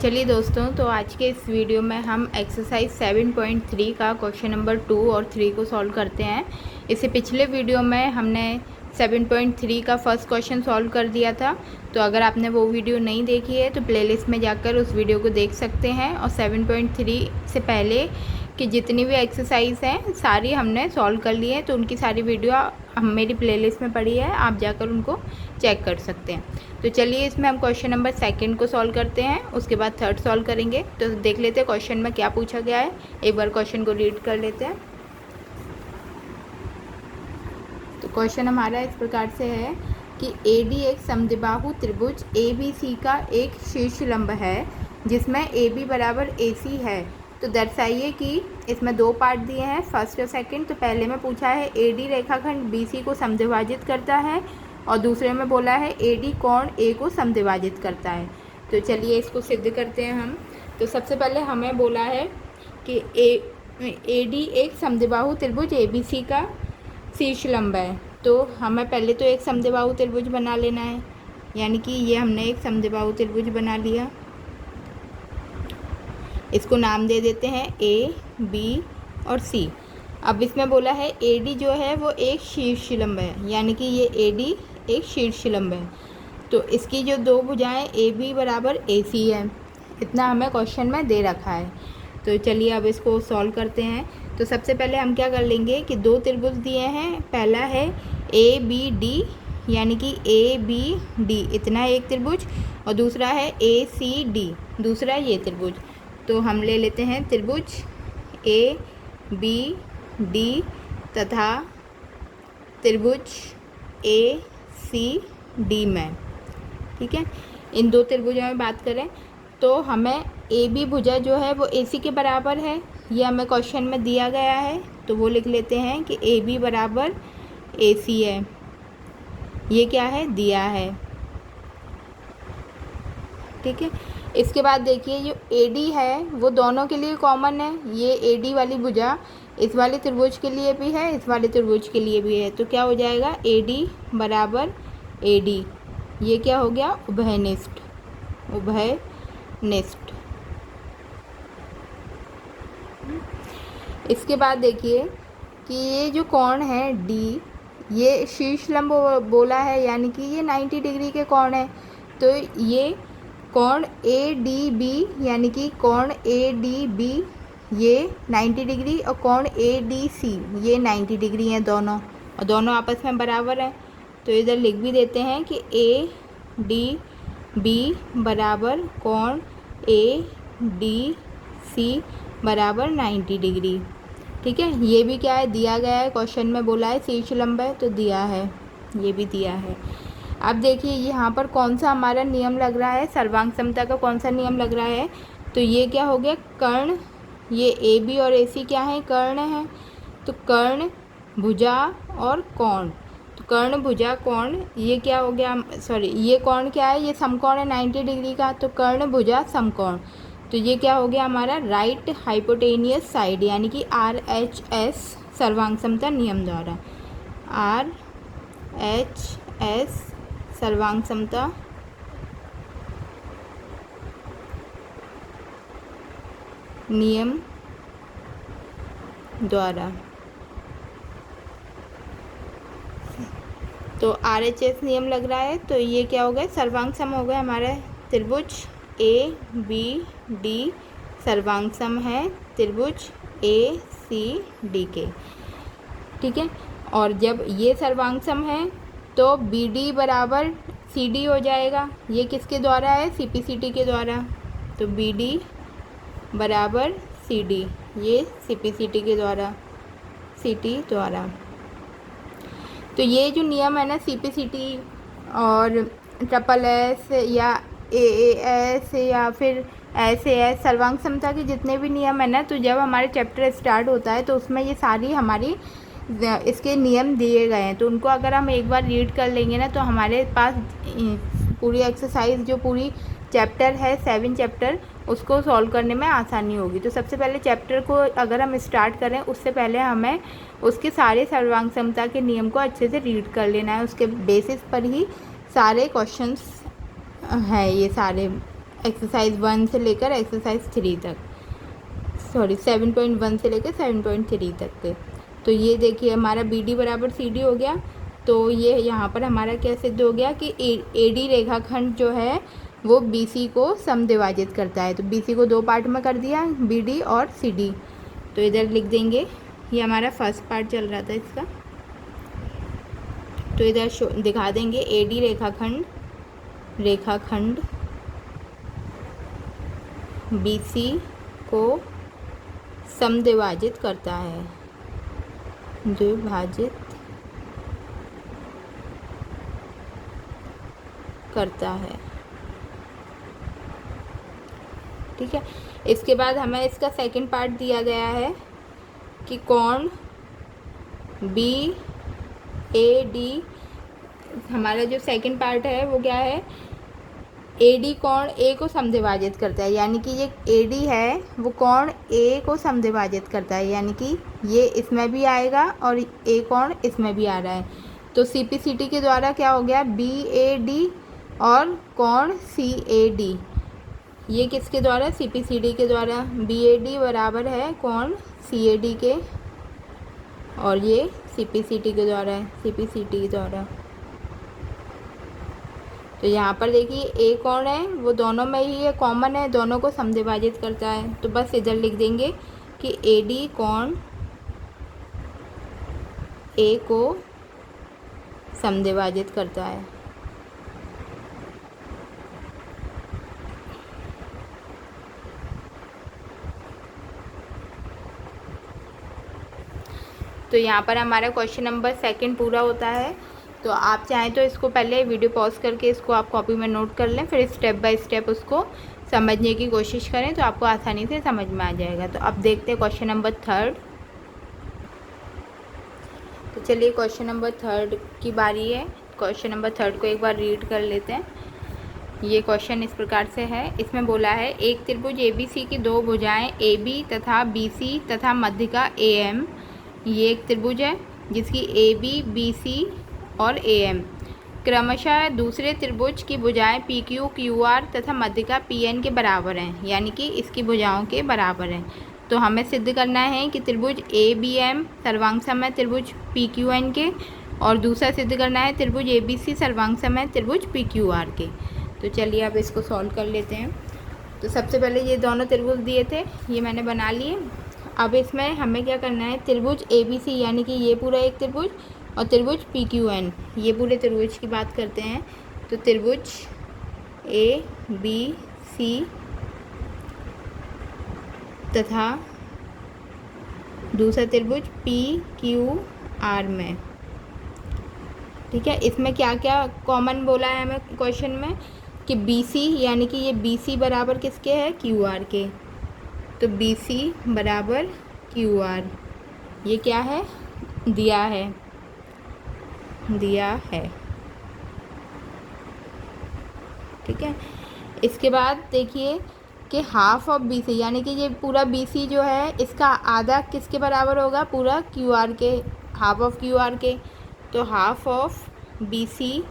चलिए दोस्तों, तो आज के इस वीडियो में हम एक्सरसाइज 7.3 का क्वेश्चन नंबर 2 और 3 को सॉल्व करते हैं। इससे पिछले वीडियो में हमने 7.3 का फर्स्ट क्वेश्चन सॉल्व कर दिया था। तो अगर आपने वो वीडियो नहीं देखी है तो प्लेलिस्ट में जाकर उस वीडियो को देख सकते हैं। और 7.3 से पहले की जितनी भी एक्सरसाइज हैं सारी हमने सॉल्व कर ली है, तो उनकी सारी वीडियो हम मेरी प्लेलिस्ट में पड़ी है, आप जाकर उनको चेक कर सकते हैं। तो चलिए इसमें हम क्वेश्चन नंबर सेकंड को सॉल्व करते हैं, उसके बाद थर्ड सॉल्व करेंगे। तो देख लेते हैं क्वेश्चन में क्या पूछा गया है। एक बार क्वेश्चन को रीड कर लेते हैं। तो क्वेश्चन हमारा इस प्रकार से है कि AD एक समद्विबाहु त्रिभुज ABC का एक शीर्ष लंब है जिसमें AB बराबर AC है। तो दर्शाइए कि इसमें दो पार्ट दिए हैं, फर्स्ट और सेकंड। तो पहले में पूछा है AD रेखाखंड BC को समद्विभाजित करता है और दूसरे में बोला है AD कोण A को समद्विभाजित करता है। तो चलिए इसको सिद्ध करते हैं हम। तो सबसे पहले हमें बोला है कि AD एक समद्विबाहु त्रिभुज ABC का शीर्ष लंब है। तो हमें पहले तो एक समद्विबाहु त्रिभुज बना लेना है, यानी कि ये हमने एक समद्विबाहु त्रिभुज बना लिया। इसको नाम दे देते हैं A, B और C। अब इसमें बोला है AD जो है वो एक शीर्ष लंब है, यानी कि ये AD एक शीर्ष लंब है। तो इसकी जो दो भुजाएं AB बराबर AC है, इतना हमें क्वेश्चन में दे रखा है। तो चलिए अब इसको सॉल्व करते हैं। तो सबसे पहले हम क्या कर लेंगे कि दो त्रिभुज दिए हैं। पहला है ABD, यानी कि ABD इतना एक त्रिभुज, और दूसरा है ACD, दूसरा ये त्रिभुज। तो हम ले लेते हैं त्रिभुज ABD तथा त्रिभुज ACD में, ठीक है। इन दो त्रिभुजों में बात करें तो हमें AB भुजा जो है वो AC के बराबर है, ये हमें क्वेश्चन में दिया गया है। तो वो लिख लेते हैं कि AB बराबर AC है, ये क्या है दिया है, ठीक है। इसके बाद देखिए जो AD है वो दोनों के लिए कॉमन है। ये AD वाली भुजा इस वाले त्रिभुज के लिए भी है, इस वाले त्रिभुज के लिए भी है। तो क्या हो जाएगा AD बराबर AD, ये क्या हो गया उभयनिष्ठ, उभयनिष्ठ। इसके बाद देखिए कि ये जो कोण है D, ये शीर्ष लंब बोला है, यानी कि ये 90 डिग्री के कोण है। तो ये कोण ADB, यानी कि कोण ADB ये 90 डिग्री और कोण ADC ये 90 डिग्री हैं दोनों, और दोनों आपस में बराबर हैं। तो इधर लिख भी देते हैं कि ADB बराबर कोण ADC बराबर 90 डिग्री, ठीक है। ये भी क्या है दिया गया है, क्वेश्चन में बोला है शीर्ष लंब है तो दिया है, ये भी दिया है। अब देखिए यहाँ पर कौन सा हमारा नियम लग रहा है, सर्वांग समता का कौन सा नियम लग रहा है। तो ये क्या हो गया कर्ण, ये AB और AC क्या है कर्ण है। तो कर्ण भुजा और कोण, तो कर्ण भुजा कोण ये क्या हो गया, सॉरी ये कोण क्या है, ये समकोण है 90 डिग्री का। तो कर्ण भुजा समकोण, तो ये क्या हो गया हमारा राइट हाइपोटेनियस साइड, यानी कि RHS सर्वांग समता नियम द्वारा, RHS सर्वांग समता नियम द्वारा। तो RHS नियम लग रहा है, तो ये क्या हो गया सर्वांग सम हो गया हमारे त्रिभुज ABD सर्वांग सम है त्रिभुज ACD के, ठीक है। और जब ये सर्वांग सम है तो BD बराबर CD हो जाएगा। ये किसके द्वारा है CPCT के द्वारा। तो BD बराबर CD, ये CPCT के द्वारा, CT द्वारा। तो ये जो नियम है ना CPCT और SSS या AAS या फिर SAS सर्वांग समता के जितने भी नियम है ना, तो जब हमारे चैप्टर स्टार्ट होता है तो उसमें ये सारी हमारी इसके नियम दिए गए हैं। तो उनको अगर हम एक बार रीड कर लेंगे ना तो हमारे पास पूरी एक्सरसाइज जो पूरी चैप्टर है 7 चैप्टर उसको सॉल्व करने में आसानी होगी। तो सबसे पहले चैप्टर को अगर हम स्टार्ट करें उससे पहले हमें उसके सारे सर्वांग समता के नियम को अच्छे से रीड कर लेना है। उसके बेसिस पर ही सारे क्वेश्चंस हैं, ये सारे एक्सरसाइज 1 से लेकर एक्सरसाइज 3 तक, सॉरी 7.1 से लेकर 7.3 तक के। तो ये देखिए हमारा बी डी बराबर सी डी हो गया। तो ये यहाँ पर हमारा क्या सिद्ध हो गया कि ए डी रेखाखंड जो है वो बी सी को समद्विभाजित करता है। तो बी सी को 2 पार्ट में कर दिया, बी डी और सी डी। तो इधर लिख देंगे, ये हमारा फर्स्ट पार्ट चल रहा था इसका। तो इधर दिखा देंगे ए डी रेखाखंड बी सी को समद्विभाजित करता है, द्विभाजित करता है। ठीक है, इसके बाद हमें इसका सेकंड पार्ट दिया गया है कि कोण बी ए डी, हमारा जो सेकंड पार्ट है वो क्या है, ए डी कोण ए को समद्विभाजित करता है, यानी कि ये ए डी है वो कोण ए को समद्विभाजित करता है, यानी कि ये इसमें भी आएगा और ए कोण इसमें भी आ रहा है। तो सी पी सी टी के द्वारा क्या हो गया, बी ए डी और कोण सी ए डी, ये किसके द्वारा, सी पी सी डी के द्वारा। बी ए डी बराबर है कोण सी ए डी के, और ये सी पी सी टी के द्वारा है, सी पी सी टी के द्वारा। तो यहाँ पर देखिए ए कोण है वो दोनों में ही है, कॉमन है, दोनों को समद्विभाजित करता है। तो बस इधर लिख देंगे कि ए डी कोण ए को समद्विभाजित करता है। तो यहाँ पर हमारा क्वेश्चन नंबर 2 पूरा होता है। तो आप चाहें तो इसको पहले वीडियो पॉज करके इसको आप कॉपी में नोट कर लें, फिर स्टेप बाय स्टेप उसको समझने की कोशिश करें, तो आपको आसानी से समझ में आ जाएगा। तो अब देखते हैं क्वेश्चन नंबर 3। तो चलिए क्वेश्चन नंबर 3 की बारी है। क्वेश्चन नंबर 3 को एक बार रीड कर लेते हैं। ये क्वेश्चन इस प्रकार से है, इसमें बोला है एक त्रिभुज ए बी सी की 2 भुजाएं ए बी तथा बी सी तथा मध्यिका ए एम, ये एक त्रिभुज है जिसकी ए बी बी सी और ए एम क्रमशः दूसरे त्रिभुज की भुजाएं पी क्यू क्यू आर तथा मध्यिका पी एन के बराबर हैं, यानी कि इसकी भुजाओं के बराबर हैं। तो हमें सिद्ध करना है कि त्रिभुज ए बी एम सर्वांग सम है त्रिभुज पी क्यू एन के, और दूसरा सिद्ध करना है त्रिभुज ए बी सी सर्वांग सम है त्रिभुज पी क्यू आर के। तो चलिए अब इसको सॉल्व कर लेते हैं। तो सबसे पहले ये दोनों त्रिभुज दिए थे, ये मैंने बना लिए। अब इसमें हमें क्या करना है, त्रिभुज ए बी सी यानी कि ये पूरा एक त्रिभुज और त्रिभुज पी क्यू एन, ये पूरे त्रिभुज की बात करते हैं। तो त्रिभुज ए बी सी तथा दूसरा त्रिभुज पी क्यू आर में, ठीक है। इसमें क्या क्या कॉमन बोला है हमें क्वेश्चन में कि बी सी, यानी कि ये बी सी बराबर किसके है, क्यू आर के। तो बी सी बराबर क्यू आर, ये क्या है, दिया है, ठीक है। इसके बाद देखिए कि हाफ ऑफ बी सी, यानी कि ये पूरा बी सी जो है इसका आधा किसके बराबर होगा, पूरा क्यू आर के, हाफ ऑफ क्यू आर के। तो हाफ ऑफ बी सी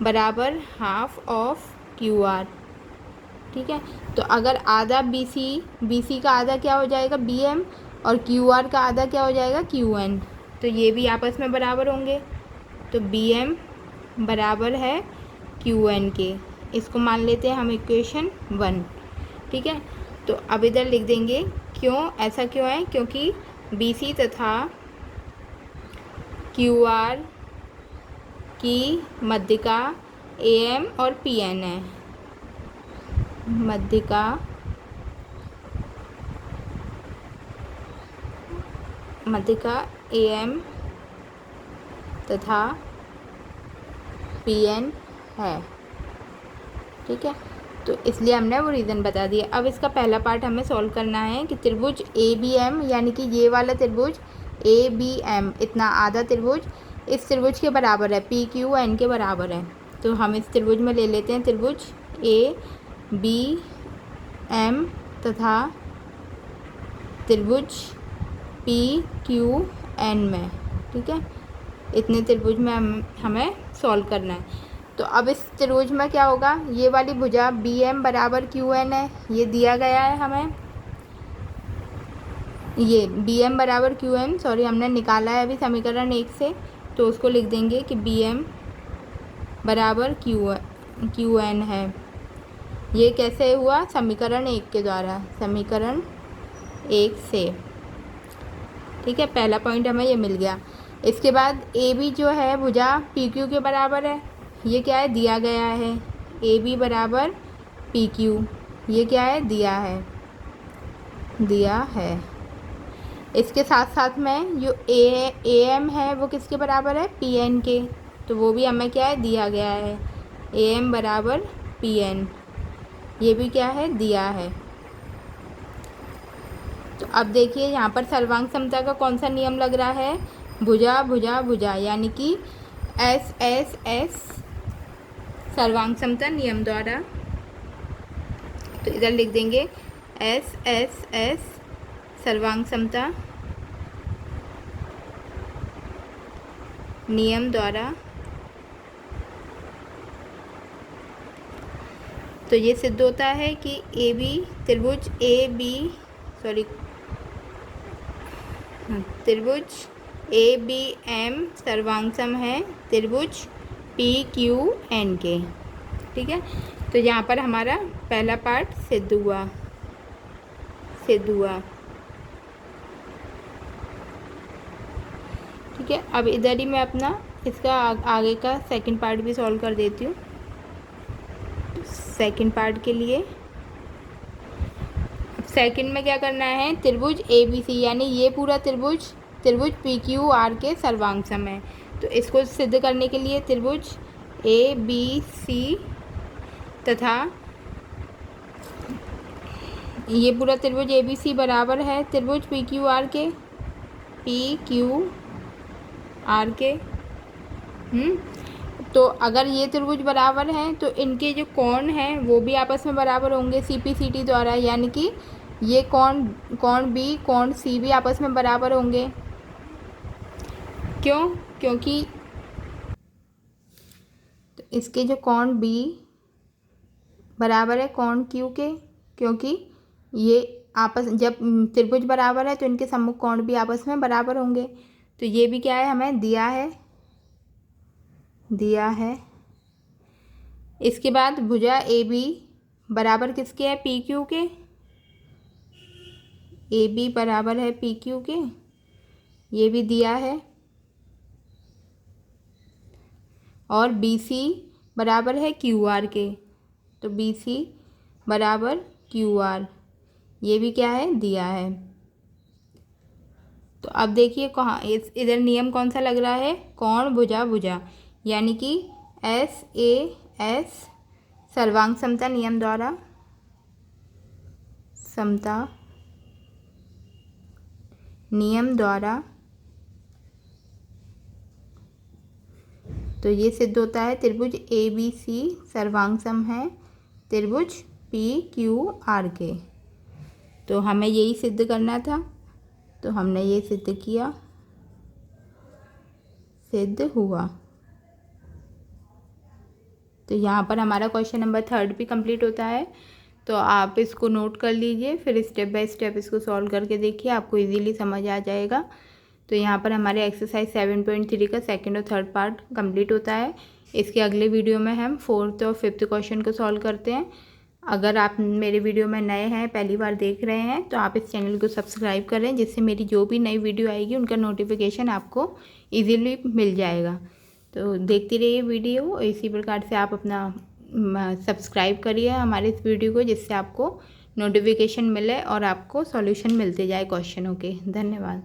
बराबर हाफ ऑफ क्यू आर, ठीक है। तो अगर आधा बी सी का आधा क्या हो जाएगा, बी एम, और क्यू आर का आधा क्या हो जाएगा, क्यू एन। तो ये भी आपस में बराबर होंगे। तो बी एम बराबर है क्यू एन के, इसको मान लेते हैं हम इक्वेशन 1, ठीक है। तो अब इधर लिख देंगे क्यों, ऐसा क्यों है, क्योंकि बी सी तथा क्यू आर की मध्यिका ए एम और पी एन है, मध्यिका ए एम तथा पी एन है, ठीक है। तो इसलिए हमने वो रीज़न बता दिया। अब इसका पहला पार्ट हमें सॉल्व करना है कि त्रिभुज ए बी एम, यानी कि ये वाला त्रिभुज ए बी एम, इतना आधा त्रिभुज इस त्रिभुज के बराबर है, पी क्यू एन के बराबर है। तो हम इस त्रिभुज में ले लेते हैं त्रिभुज ए बी एम तथा त्रिभुज पी क्यू एन में, ठीक है। इतने त्रिभुज में हमें सॉल्व करना है। तो अब इस त्रिभुज में क्या होगा, ये वाली भुजा BM बराबर QN है, ये दिया गया है हमें, ये BM बराबर QN, सॉरी हमने निकाला है अभी समीकरण 1 से, तो उसको लिख देंगे कि BM बराबर QN है। ये कैसे हुआ, समीकरण 1 के द्वारा, समीकरण 1 से, ठीक है। पहला पॉइंट हमें ये मिल गया। इसके बाद AB जो है भुजा PQ के बराबर है, ये क्या है, दिया गया है, AB बराबर PQ, ये क्या है, दिया है। इसके साथ साथ में जो AM है वो किसके बराबर है, PN के, तो वो भी हमें क्या है, दिया गया है, AM बराबर PN, ये भी क्या है, दिया है। तो अब देखिए यहाँ पर सर्वांग समता का कौन सा नियम लग रहा है, भुजा भुजा भुजा, यानी कि SSS सर्वांग समता नियम द्वारा। तो इधर लिख देंगे SSS सर्वांग समता नियम द्वारा। तो ये सिद्ध होता है कि त्रिभुज ABM सर्वांगसम है त्रिभुज PQN के, ठीक है। तो यहाँ पर हमारा पहला पार्ट सिद्ध हुआ। ठीक है, अब इधर ही मैं अपना इसका आगे का सेकंड पार्ट भी सॉल्व कर देती हूँ। सेकंड पार्ट के लिए सेकंड में क्या करना है, त्रिभुज ABC यानी ये पूरा त्रिभुज PQR के सर्वांगसम है। तो इसको सिद्ध करने के लिए त्रिभुज ABC तथा ये पूरा त्रिभुज ABC बराबर है त्रिभुज PQR के। तो अगर ये त्रिभुज बराबर हैं तो इनके जो कोण हैं वो भी आपस में बराबर होंगे CPCT द्वारा, यानी कि ये कोण B कोण C भी आपस में बराबर होंगे। क्यों, क्योंकि तो इसके जो कोण B बराबर है कोण Q के, क्योंकि ये जब त्रिभुज बराबर है तो इनके सम्मुख कोण भी आपस में बराबर होंगे। तो ये भी क्या है, हमें दिया है। इसके बाद भुजा AB बराबर किसके है, PQ के, AB बराबर है PQ के, ये भी दिया है। और BC बराबर है QR के, तो BC बराबर QR, ये भी क्या है, दिया है। तो अब देखिए कहाँ इधर नियम कौन सा लग रहा है, कोण भुजा भुजा, यानी कि SAS सर्वांग समता नियम द्वारा, समता नियम द्वारा। तो ये सिद्ध होता है त्रिभुज ABC सर्वांगसम है त्रिभुज PQR के। तो हमें यही सिद्ध करना था, तो हमने ये सिद्ध किया, सिद्ध हुआ। तो यहाँ पर हमारा क्वेश्चन नंबर 3 भी कंप्लीट होता है। तो आप इसको नोट कर लीजिए, फिर स्टेप बाय स्टेप इसको सॉल्व करके देखिए, आपको इजीली समझ आ जाएगा। तो यहाँ पर हमारे एक्सरसाइज 7.3 का सेकंड और थर्ड पार्ट कंप्लीट होता है। इसके अगले वीडियो में हम 4th और 5th क्वेश्चन को सॉल्व करते हैं। अगर आप मेरे वीडियो में नए हैं, पहली बार देख रहे हैं, तो आप इस चैनल को सब्सक्राइब करें, जिससे मेरी जो भी नई वीडियो आएगी उनका नोटिफिकेशन आपको ईजीली मिल जाएगा। तो देखते रहिए वीडियो, इसी प्रकार से आप अपना सब्सक्राइब करिए हमारे इस वीडियो को, जिससे आपको नोटिफिकेशन मिले और आपको सॉल्यूशन मिलते जाए क्वेश्चनों के। धन्यवाद।